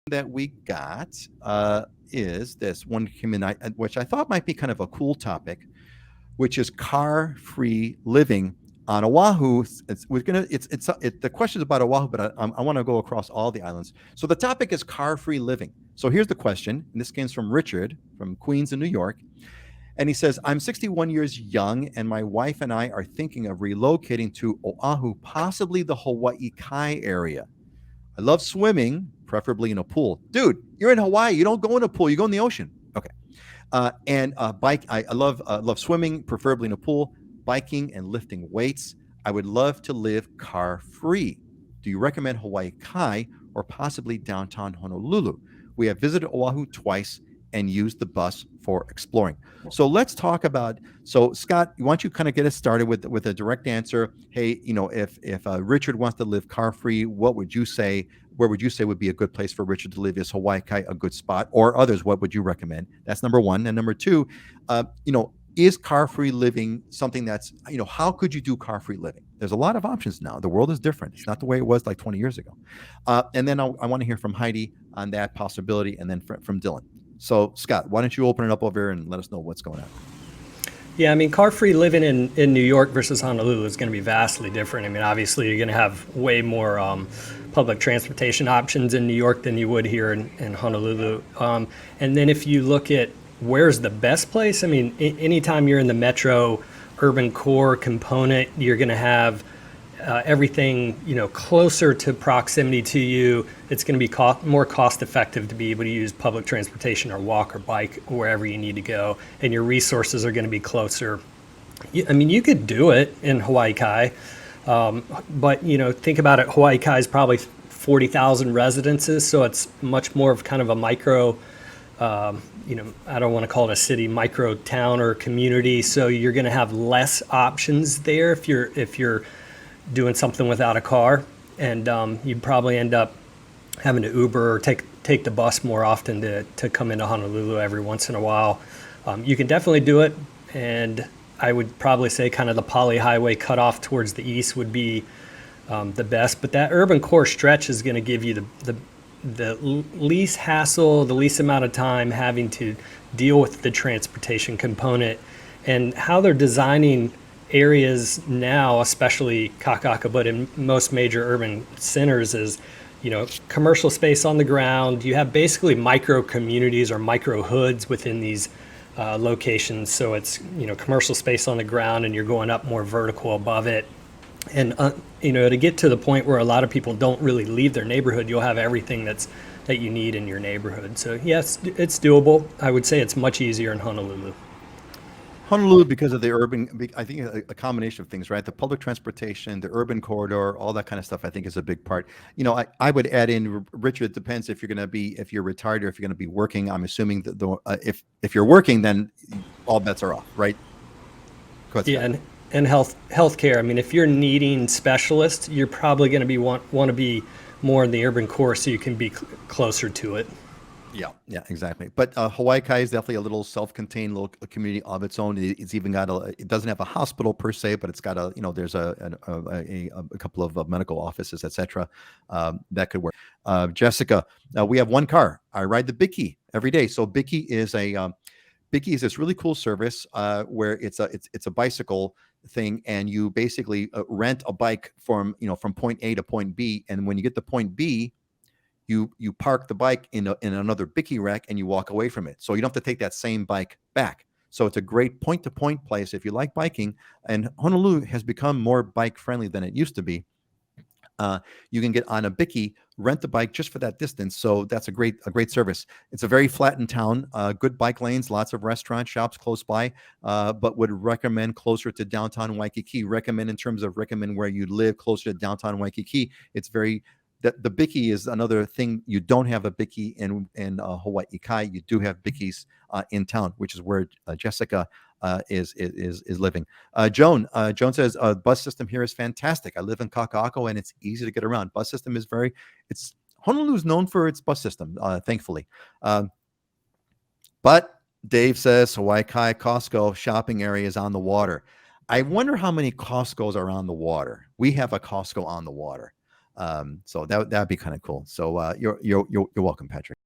that we got is this one came in, which I thought might be kind of a cool topic, which is car-free living on Oahu. The question is about Oahu, but I want to go across all the islands. So the topic is car-free living. So here's the question, and this comes from Richard from Queens in New York. And he says, I'm 61 years young, and my wife and I are thinking of relocating to Oahu, possibly the Hawaii Kai area. I love swimming, preferably in a pool. Dude, you're in Hawaii. You don't go in a pool. You go in the ocean. Okay. And bike. I love swimming, preferably in a pool. Biking and lifting weights. I would love to live car free. Do you recommend Hawaii Kai or possibly downtown Honolulu? We have visited Oahu twice and used the bus for exploring. So let's talk about. So Scott, why don't you kind of get us started with a direct answer? Hey, if Richard wants to live car free, what would you say? Where would you say would be a good place for Richard to live? Is Hawaii Kai a good spot, or others? What would you recommend? That's number one. And number two, is car free living something that's how could you do car free living? There's a lot of options now. The world is different. It's not the way it was like 20 years ago. And then I want to hear from Heidi on that possibility, and then from Dylan. So, Scott, why don't you open it up over here and let us know what's going on? Yeah, I mean, car-free living in New York versus Honolulu is going to be vastly different. I mean, obviously, you're going to have way more public transportation options in New York than you would here in Honolulu. And then if you look at where's the best place, I mean, anytime you're in the metro urban core component, you're going to have everything closer to proximity to you. It's going to be more cost effective to be able to use public transportation or walk or bike wherever you need to go, and your resources are going to be closer. I mean, you could do it in Hawaii Kai, but think about it. Hawaii Kai is probably 40,000 residences, so it's much more of kind of a micro. I don't want to call it a city, micro town or community. So you're going to have less options there if you're doing something without a car, and you'd probably end up having to Uber or take the bus more often to come into Honolulu every once in a while. You can definitely do it, and I would probably say kind of the Poly Highway cutoff towards the east would be the best, but that urban core stretch is going to give you the least hassle, the least amount of time having to deal with the transportation component. And how they're designing areas now, especially Kakaka, but in most major urban centers, is commercial space on the ground. You have basically micro communities or micro hoods within these locations. So it's commercial space on the ground, and you're going up more vertical above it. And to get to the point where a lot of people don't really leave their neighborhood, you'll have everything that you need in your neighborhood. So yes, it's doable. I would say it's much easier in Honolulu. Honolulu, because of the urban, I think a combination of things, right? The public transportation, the urban corridor, all that kind of stuff, I think is a big part. I would add in, Richard, it depends if you're retired or if you're going to be working. I'm assuming that if you're working, then all bets are off, right? Go ahead, yeah, and healthcare. I mean, if you're needing specialists, you're probably going to want to be more in the urban core so you can be closer to it. Yeah, exactly. But Hawaii Kai is definitely a little self-contained little community of its own. It's even got it doesn't have a hospital per se, but it's got there's a couple of medical offices, etc. That could work. Jessica, we have one car. I ride the Bicky every day. So Bicky is this really cool service where it's a bicycle thing, and you basically rent a bike from point A to point B, and when you get to point B, you park the bike in another Bicky rack and you walk away from it. So you don't have to take that same bike back. So it's a great point-to-point place if you like biking. And Honolulu has become more bike-friendly than it used to be. You can get on a Bicky, rent the bike just for that distance. So that's a great service. It's a very flattened town, good bike lanes, lots of restaurant shops close by, but would recommend closer to downtown Waikiki. Recommend where you live closer to downtown Waikiki. It's very the Bicky is another thing. You don't have a Bicky in Hawaii Kai. You do have Bickies in town, which is where Jessica is living. Joan says bus system here is fantastic. I live in Kaka'ako and it's easy to get around. Bus system is Honolulu is known for its bus system, thankfully. But Dave says Hawaii Kai Costco shopping area is on the water. I wonder how many Costco's are on the water. We have a Costco on the water. So that'd be kind of cool. So you're welcome, Patrick.